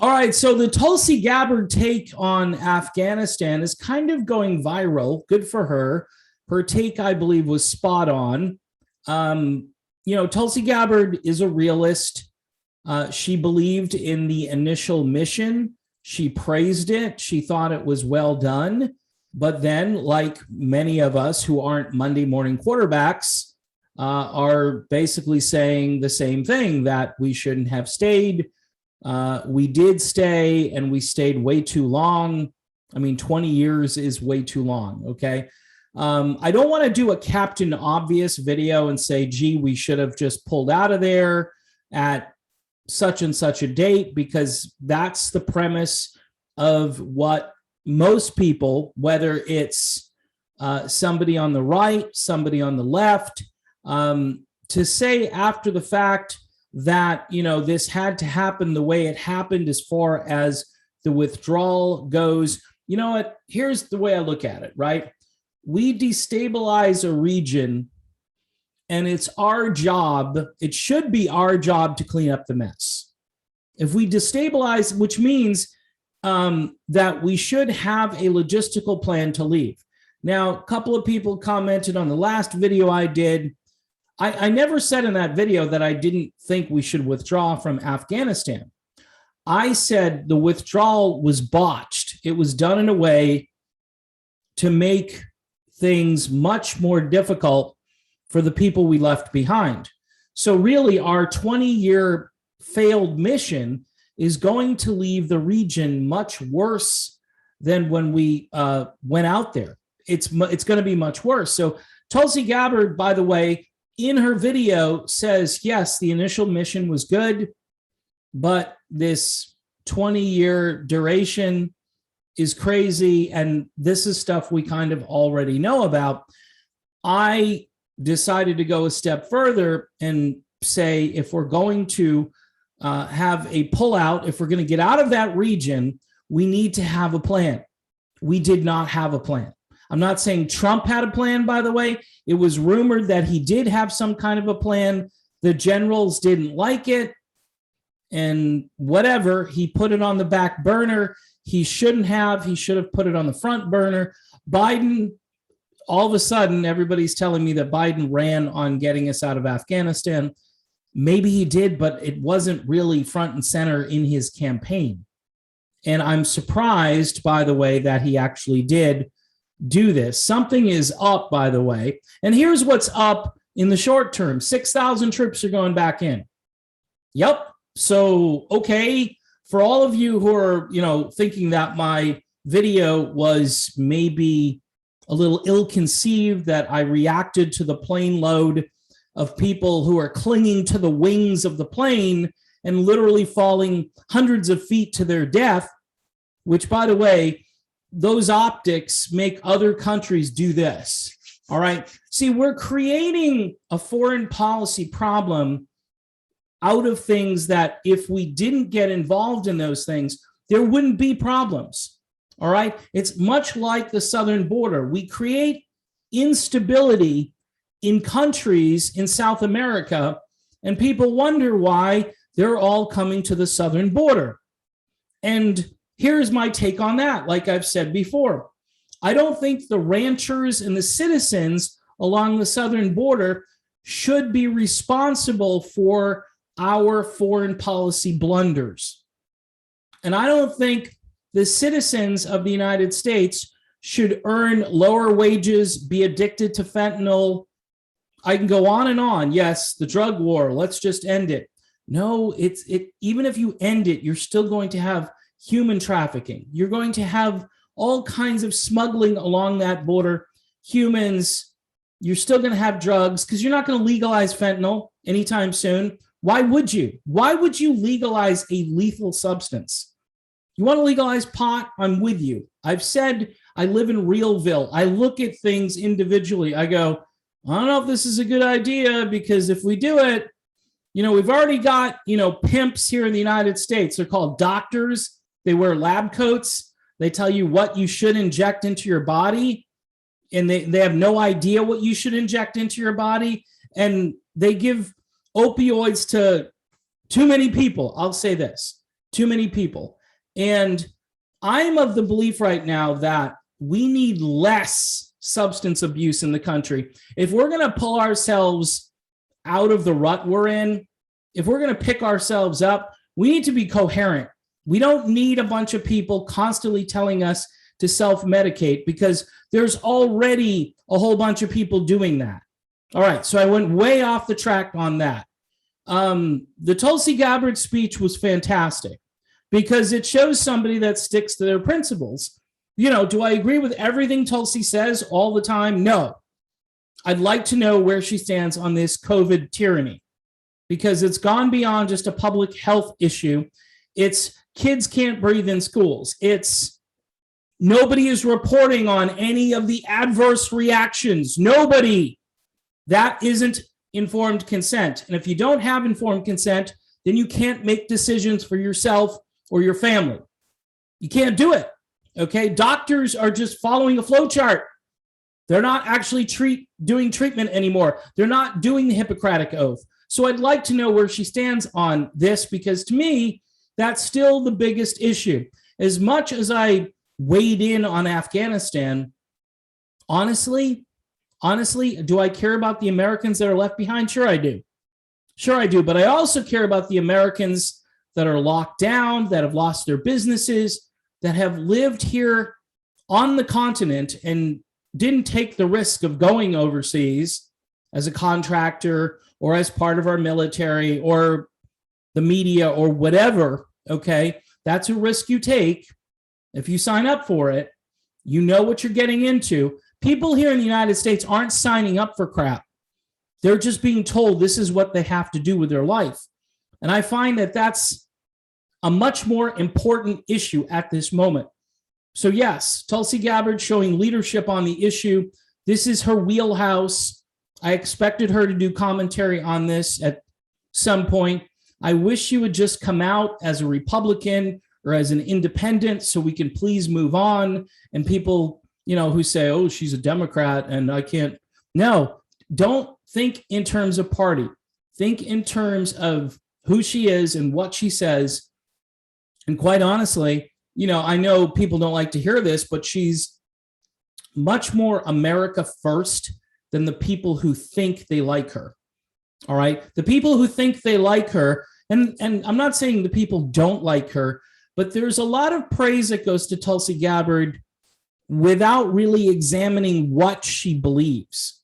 All right, so the Tulsi Gabbard take on Afghanistan is kind of going viral. Good for her. Her take, I believe, was spot on. Tulsi Gabbard is a realist. She believed in the initial mission. She praised it. She thought it was well done. But then, like many of us who aren't Monday morning quarterbacks, are basically saying the same thing, that we shouldn't have stayed. We did stay, and we stayed way too long. I mean, 20 years is way too long. Okay. I don't want to do a Captain Obvious video and say, gee, we should have just pulled out of there at such and such a date, because that's the premise of what most people, whether it's somebody on the right, somebody on the left, to say after the fact that, this had to happen the way it happened as far as the withdrawal goes. You know what? Here's the way I look at it, right? We destabilize a region, and it's our job, it should be our job to clean up the mess. If we destabilize, which means that we should have a logistical plan to leave. Now, a couple of people commented on the last video I did. I never said in that video that I didn't think we should withdraw from Afghanistan. I said the withdrawal was botched. It was done in a way to make things much more difficult for the people we left behind. So really, our 20-year failed mission is going to leave the region much worse than when we went out there. It's going to be much worse. So Tulsi Gabbard, by the way, in her video says, yes, the initial mission was good, but this 20-year duration is crazy. And this is stuff we kind of already know about. I decided to go a step further and say, if we're going to have a pullout, if we're going to get out of that region, we need to have a plan. We did not have a plan. I'm not saying Trump had a plan, by the way. It was rumored that he did have some kind of a plan. The generals didn't like it, and whatever, he put it on the back burner. He shouldn't have. He should have put it on the front burner. Biden, all of a sudden, everybody's telling me that Biden ran on getting us out of Afghanistan. Maybe he did, but it wasn't really front and center in his campaign. And I'm surprised, by the way, that he actually did do this. Something is up, by the way. And here's what's up in the short term. 6,000 troops are going back in. Yep. So, okay, for all of you who are, thinking that my video was maybe a little ill-conceived, that I reacted to the plane load of people who are clinging to the wings of the plane and literally falling hundreds of feet to their death, which, by the way, those optics make other countries do this. All right. See, we're creating a foreign policy problem out of things that if we didn't get involved in those things, there wouldn't be problems. All right. It's much like the southern border. We create instability in countries in South America, and people wonder why they're all coming to the southern border. And here's my take on that. Like I've said before, I don't think the ranchers and the citizens along the southern border should be responsible for our foreign policy blunders. And I don't think the citizens of the United States should earn lower wages, be addicted to fentanyl. I can go on and on. Yes, the drug war, let's just end it. No, even if you end it, you're still going to have human trafficking. You're going to have all kinds of smuggling along that border. Humans, you're still going to have drugs, because you're not going to legalize fentanyl anytime soon. Why would you? Why would you legalize a lethal substance? You want to legalize pot? I'm with you. I've said I live in Realville. I look at things individually. I go, I don't know if this is a good idea, because if we do it, we've already got, pimps here in the United States. They're called doctors. They wear lab coats. They tell you what you should inject into your body, and they have no idea what you should inject into your body. And they give opioids to too many people. I'll say this. Too many people. And I'm of the belief right now that we need less substance abuse in the country. If we're going to pull ourselves out of the rut we're in, if we're going to pick ourselves up, we need to be coherent. We don't need a bunch of people constantly telling us to self-medicate, because there's already a whole bunch of people doing that. All right, so I went way off the track on that. The Tulsi Gabbard speech was fantastic because it shows somebody that sticks to their principles. You know, do I agree with everything Tulsi says all the time? No. I'd like to know where she stands on this COVID tyranny, because it's gone beyond just a public health issue. It's kids can't breathe in schools. It's nobody is reporting on any of the adverse reactions. Nobody. That isn't informed consent. And if you don't have informed consent, then you can't make decisions for yourself or your family. You can't do it. Okay. Doctors are just following a flow chart. They're not actually doing treatment anymore. They're not doing the Hippocratic Oath. So I'd like to know where she stands on this, because to me, that's still the biggest issue. As much as I weighed in on Afghanistan, honestly, do I care about the Americans that are left behind? Sure, I do. But I also care about the Americans that are locked down, that have lost their businesses, that have lived here on the continent and didn't take the risk of going overseas as a contractor or as part of our military or the media or whatever. Okay, that's a risk you take. If you sign up for it, you know what you're getting into. People here in the United States aren't signing up for crap. They're just being told this is what they have to do with their life. And I find that that's a much more important issue at this moment. So yes, Tulsi Gabbard showing leadership on the issue. This is her wheelhouse. I expected her to do commentary on this at some point. I wish she would just come out as a Republican or as an independent so we can please move on. And people, you know, who say, oh, she's a Democrat and I can't. No, don't think in terms of party. Think in terms of who she is and what she says. And quite honestly, you know, I know people don't like to hear this, but she's much more America first than the people who think they like her. All right. The people who think they like her, and I'm not saying the people don't like her, but there's a lot of praise that goes to Tulsi Gabbard without really examining what she believes.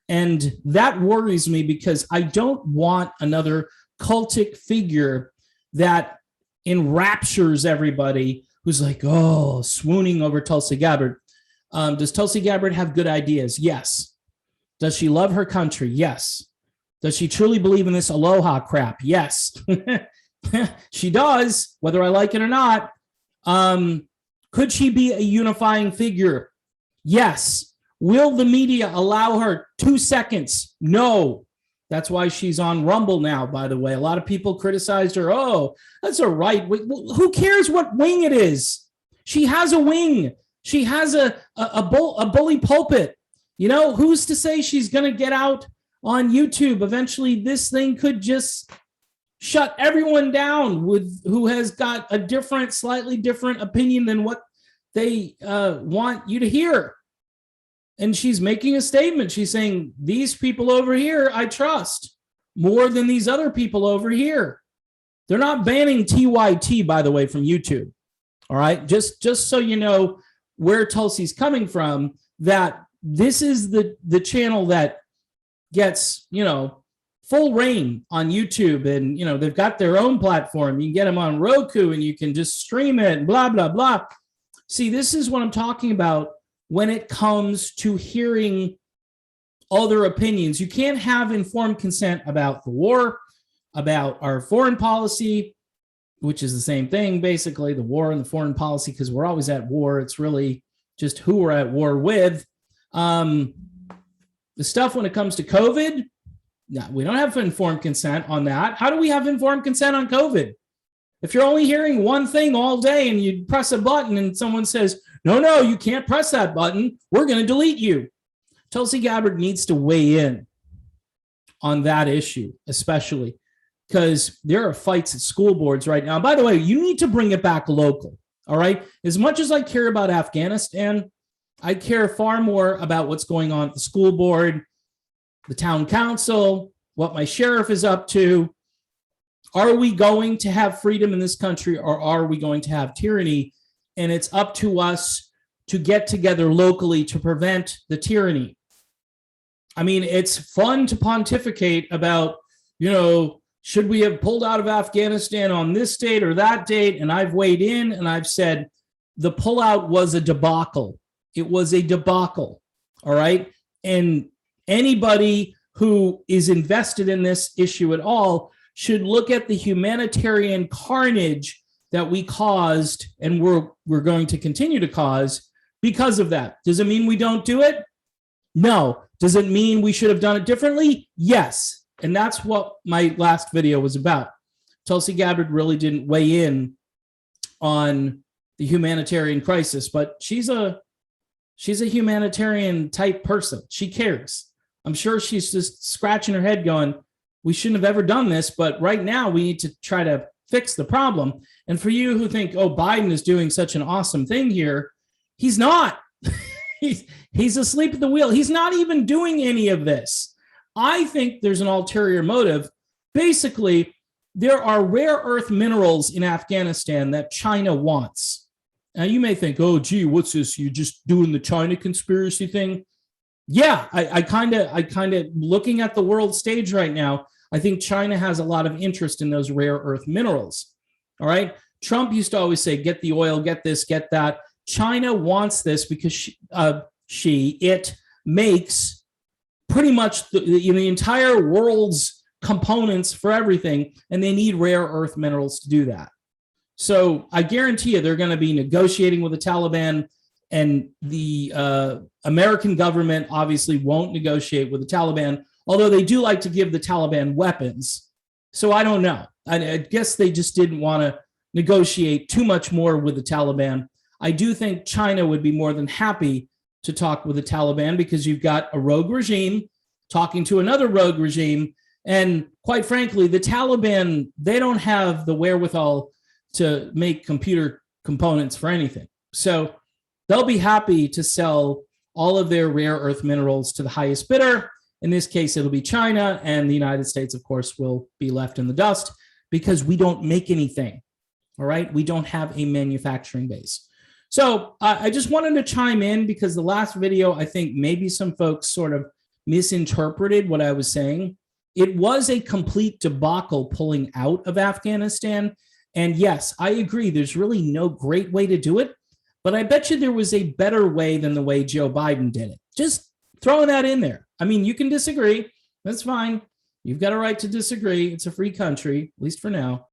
And that worries me, because I don't want another cultic figure that enraptures everybody who's like, oh, swooning over Tulsi Gabbard. Does Tulsi Gabbard have good ideas? Yes. Does she love her country? Yes. Does she truly believe in this aloha crap? Yes. She does, whether I like it or not. Could she be a unifying figure? Yes. Will the media allow her 2 seconds? No. That's why she's on Rumble now, by the way. A lot of people criticized her. Oh, that's a right wing. Who cares what wing it is? She has a wing. She has a bully pulpit. You know, who's to say she's going to get out on YouTube? Eventually, this thing could just shut everyone down who has got a different, slightly different opinion than what they want you to hear. And she's making a statement. She's saying, these people over here, I trust more than these other people over here. They're not banning TYT, by the way, from YouTube. All right. Just so you know where Tulsi's coming from, that this is the channel that gets, you know, full reign on YouTube. And, you know, they've got their own platform. You can get them on Roku and you can just stream it and blah, blah, blah. See, this is what I'm talking about. When it comes to hearing other opinions, you can't have informed consent about the war, about our foreign policy, which is the same thing, basically, the war and the foreign policy, because we're always at war. It's really just who we're at war with. The stuff when it comes to COVID, no, we don't have informed consent on that. How do we have informed consent on COVID? If you're only hearing one thing all day and you press a button and someone says, no, you can't press that button, we're going to delete you. Tulsi Gabbard needs to weigh in on that issue, especially, because there are fights at school boards right now. By the way, you need to bring it back local. All right. As much as I care about Afghanistan, I care far more about what's going on at the school board, the town council, what my sheriff is up to. Are we going to have freedom in this country, or are we going to have tyranny? And it's up to us to get together locally to prevent the tyranny. I mean, it's fun to pontificate about, should we have pulled out of Afghanistan on this date or that date? And I've weighed in and I've said the pullout was a debacle. It was a debacle. All right. And anybody who is invested in this issue at all should look at the humanitarian carnage that we caused and we're going to continue to cause because of that. Does it mean we don't do it? No. Does it mean we should have done it differently? Yes. And that's what my last video was about. Tulsi Gabbard really didn't weigh in on the humanitarian crisis, but she's a humanitarian type person. She cares. I'm sure she's just scratching her head going, we shouldn't have ever done this, but right now we need to try to fix the problem. And for you who think, oh, Biden is doing such an awesome thing here, he's not. He's asleep at the wheel. He's not even doing any of this. I think there's an ulterior motive. Basically, there are rare earth minerals in Afghanistan that China wants. Now, you may think, oh, gee, what's this? You're just doing the China conspiracy thing? Yeah, I kind of looking at the world stage right now, I think China has a lot of interest in those rare earth minerals. All right. Trump used to always say, get the oil, get this, get that. China wants this because it makes pretty much the entire world's components for everything, and they need rare earth minerals to do that. So I guarantee you they're going to be negotiating with the Taliban, and the American government obviously won't negotiate with the Taliban, although they do like to give the Taliban weapons. So I don't know. I guess they just didn't want to negotiate too much more with the Taliban. I do think China would be more than happy to talk with the Taliban because you've got a rogue regime talking to another rogue regime. And quite frankly, the Taliban, they don't have the wherewithal to make computer components for anything. So they'll be happy to sell all of their rare earth minerals to the highest bidder. In this case, it'll be China, and the United States, of course, will be left in the dust because we don't make anything. All right. We don't have a manufacturing base. So I just wanted to chime in because the last video, I think maybe some folks sort of misinterpreted what I was saying. It was a complete debacle pulling out of Afghanistan. And yes, I agree. There's really no great way to do it. But I bet you there was a better way than the way Joe Biden did it. Just throwing that in there. I mean, you can disagree. That's fine. You've got a right to disagree. It's a free country, at least for now.